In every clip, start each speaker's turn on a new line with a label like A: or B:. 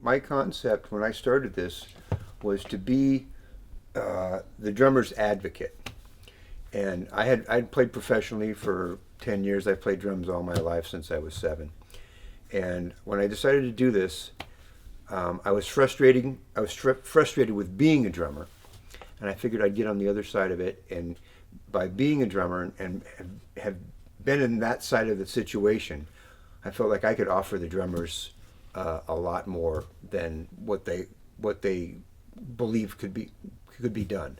A: my concept when I started this was to be the drummer's advocate. And I'd played professionally for 10 years. I've played drums all my life since I was 7. And when I decided to do this, I was frustrated with being a drummer, and I figured I'd get on the other side of it. And by being a drummer and have been in that side of the situation, I felt like I could offer the drummers a lot more than what they believe could be done.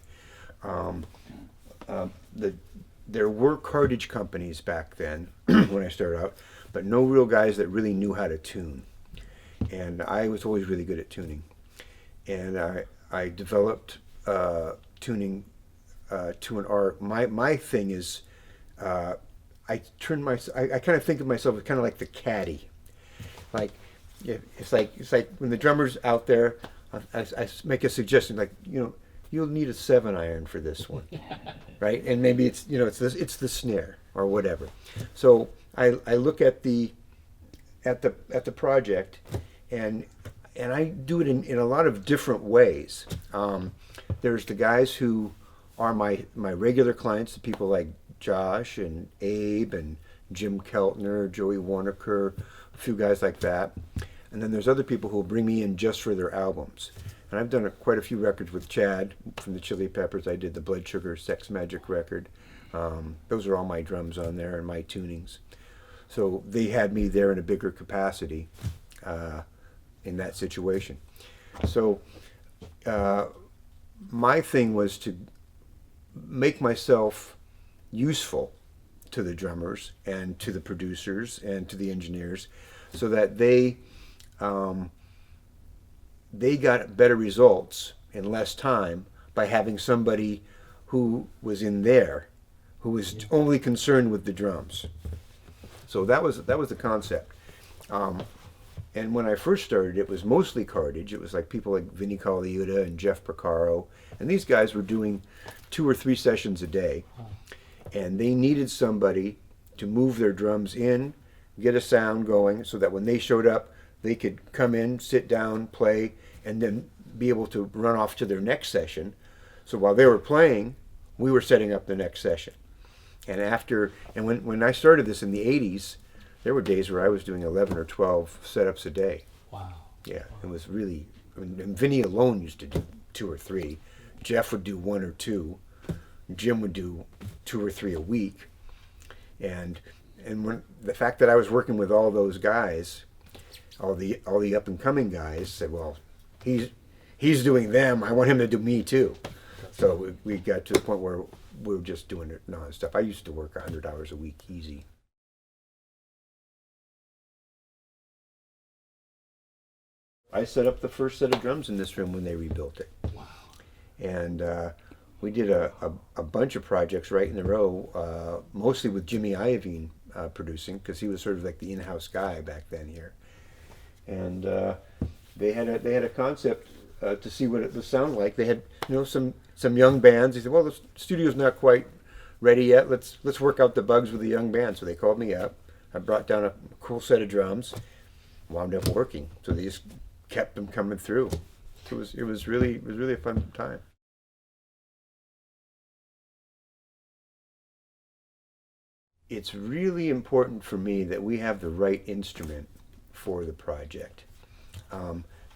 A: There were cartage companies back then when I started out, but no real guys that really knew how to tune. And I was always really good at tuning. And I developed tuning to an art. My thing is, I kind of think of myself as kind of like the caddy. Like, it's like when the drummer's out there, I make a suggestion, like, you'll need a 7-iron for this one, right? And maybe it's the snare or whatever. So I look at the project, and I do it in a lot of different ways. There's the guys who are my regular clients, the people like Josh and Abe and Jim Keltner, Joey Warnaker, a few guys like that. And then there's other people who will bring me in just for their albums. And I've done quite a few records with Chad from the Chili Peppers. I did the Blood Sugar Sex Magic record. Those are all my drums on there and my tunings. So they had me there in a bigger capacity in that situation. So my thing was to make myself useful to the drummers and to the producers and to the engineers, so that they got better results in less time by having somebody who was in there, who was only concerned with the drums. So that was the concept. And when I first started, it was mostly cartage. It was like people like Vinnie Colaiuta and Jeff Porcaro, and these guys were doing 2 or 3 sessions a day, and they needed somebody to move their drums in, get a sound going, so that when they showed up, they could come in, sit down, play, and then be able to run off to their next session. So while they were playing, we were setting up the next session. And when I started this in the 80s, there were days where I was doing 11 or 12 setups a day.
B: Wow.
A: Yeah, it was really, and Vinny alone used to do 2 or 3. Jeff would do 1 or 2. Jim would do 2 or 3 a week. And when the fact that I was working with all those guys, all the up and coming guys, said, well, he's doing them, I want him to do me too. So we got to the point where we were just doing it nonstop. I used to work 100 hours a week easy. I set up the first set of drums in this room when they rebuilt it.
B: Wow.
A: And we did a bunch of projects right in a row, mostly with Jimmy Iovine producing, because he was sort of like the in-house guy back then here. And they had a concept to see what it would sound like. They had some young bands. They said, well, the studio's not quite ready yet. Let's work out the bugs with the young band. So they called me up. I brought down a cool set of drums. Wound up working. So they just kept them coming through. It was really a fun time. It's really important for me that we have the right instrument for the project.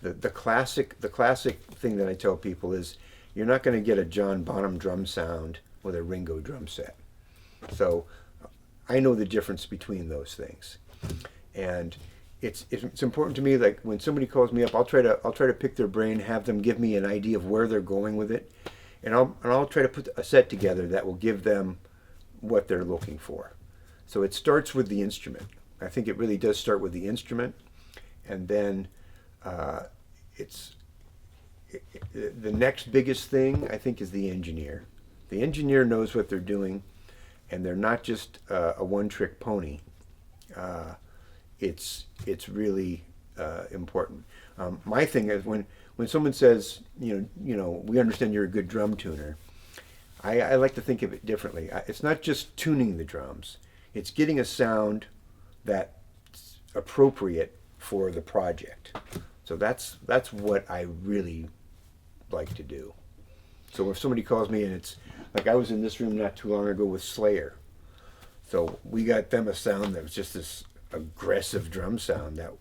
A: The classic thing that I tell people is, you're not going to get a John Bonham drum sound with a Ringo drum set. So I know the difference between those things, and it's important to me. Like when somebody calls me up, I'll try to pick their brain, have them give me an idea of where they're going with it, and I'll try to put a set together that will give them what they're looking for. So it starts with the instrument. I think it really does start with the instrument, and then the next biggest thing, I think, is the engineer. The engineer knows what they're doing, and they're not just a one-trick pony. It's really important. My thing is when someone says, we understand you're a good drum tuner, I like to think of it differently. It's not just tuning the drums. It's getting a sound that's appropriate for the project. So that's what I really like to do. So if somebody calls me and it's like I was in this room not too long ago with Slayer. So we got them a sound that was just this aggressive drum sound that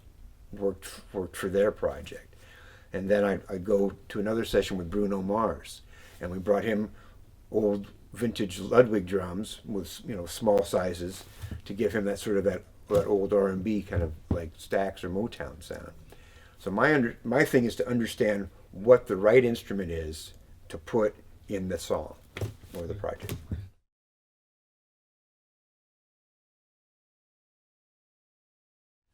A: worked for their project. And then I go to another session with Bruno Mars, and we brought him old vintage Ludwig drums with small sizes to give him that sort of that old R&B kind of like Stax or Motown sound. So my thing is to understand what the right instrument is to put in the song or the project.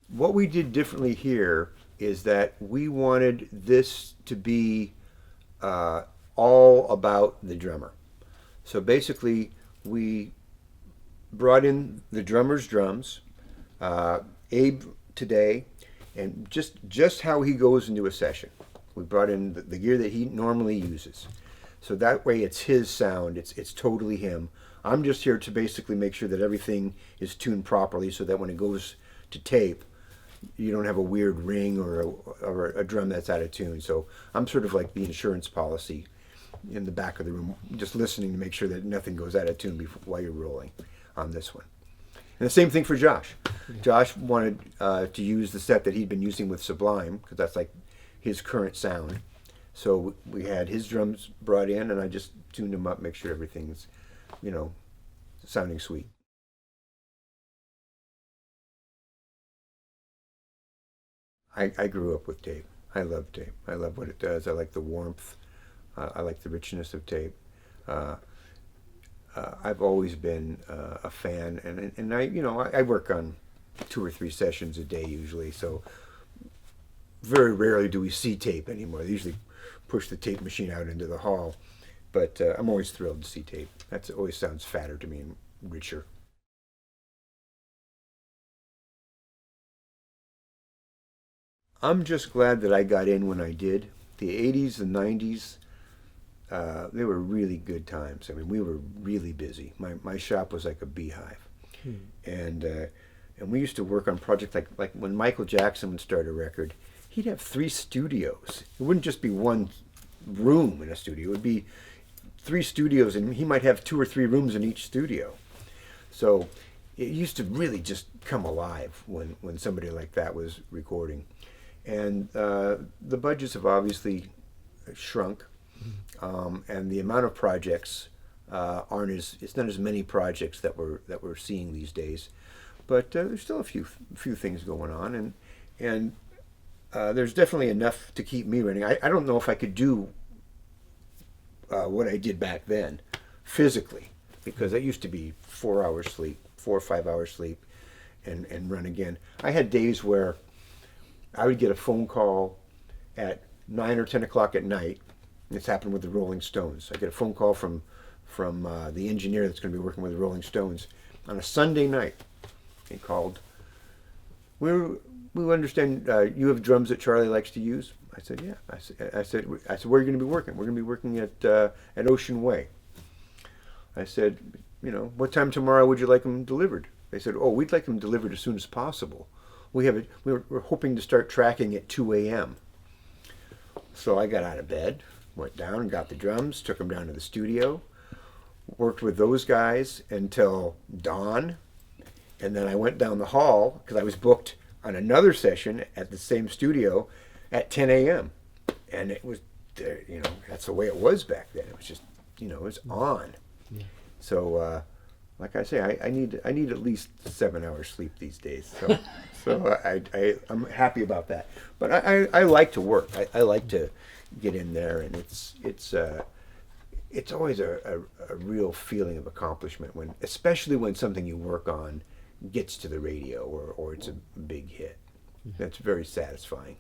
A: What we did differently here is that we wanted this to be all about the drummer. So basically, we brought in the drummer's drums, Abe today, and just how he goes into a session. We brought in the gear that he normally uses. So that way it's his sound, it's totally him. I'm just here to basically make sure that everything is tuned properly so that when it goes to tape, you don't have a weird ring or a drum that's out of tune. So I'm sort of like the insurance policy in the back of the room, just listening to make sure that nothing goes out of tune while you're rolling on this one. And the same thing for Josh. Josh wanted to use the set that he'd been using with Sublime, because that's like his current sound. So we had his drums brought in, and I just tuned them up, make sure everything's, sounding sweet. I grew up with tape. I love tape. I love what it does. I like the warmth. I like the richness of tape. I've always been a fan, and I work on 2 or 3 sessions a day usually. So very rarely do we see tape anymore. They usually push the tape machine out into the hall, but I'm always thrilled to see tape. That always sounds fatter to me and richer. I'm just glad that I got in when I did. The 80s and 90s, they were really good times. I mean, we were really busy. My shop was like a beehive. And we used to work on projects like when Michael Jackson would start a record, he'd have 3 studios. It wouldn't just be one room in a studio. It would be 3 studios, and he might have 2 or 3 rooms in each studio. So it used to really just come alive when somebody like that was recording. And the budgets have obviously shrunk, and the amount of projects it's not as many projects that we're seeing these days, but there's still a few things going on, and there's definitely enough to keep me running. I don't know if I could do what I did back then physically, because it used to be 4 hours sleep, 4 or 5 hours sleep, and run again. I had days where I would get a phone call at 9 or 10 o'clock at night. This happened with the Rolling Stones. I get a phone call from the engineer that's going to be working with the Rolling Stones on a Sunday night. He called. We understand you have drums that Charlie likes to use. I said, yeah. I said, where are you going to be working? We're going to be working at Ocean Way. I said, what time tomorrow would you like them delivered? They said, oh, we'd like them delivered as soon as possible. We're hoping to start tracking at 2 a.m. So I got out of bed, went down and got the drums, took them down to the studio, worked with those guys until dawn, and then I went down the hall because I was booked on another session at the same studio at 10 a.m. And it was, that's the way it was back then. It was just, it was on. Yeah. So, like I say, I need at least 7 hours sleep these days. So I'm happy about that. But I like to work. I like to get in there, and it's always a real feeling of accomplishment especially when something you work on gets to the radio or it's a big hit. That's very satisfying.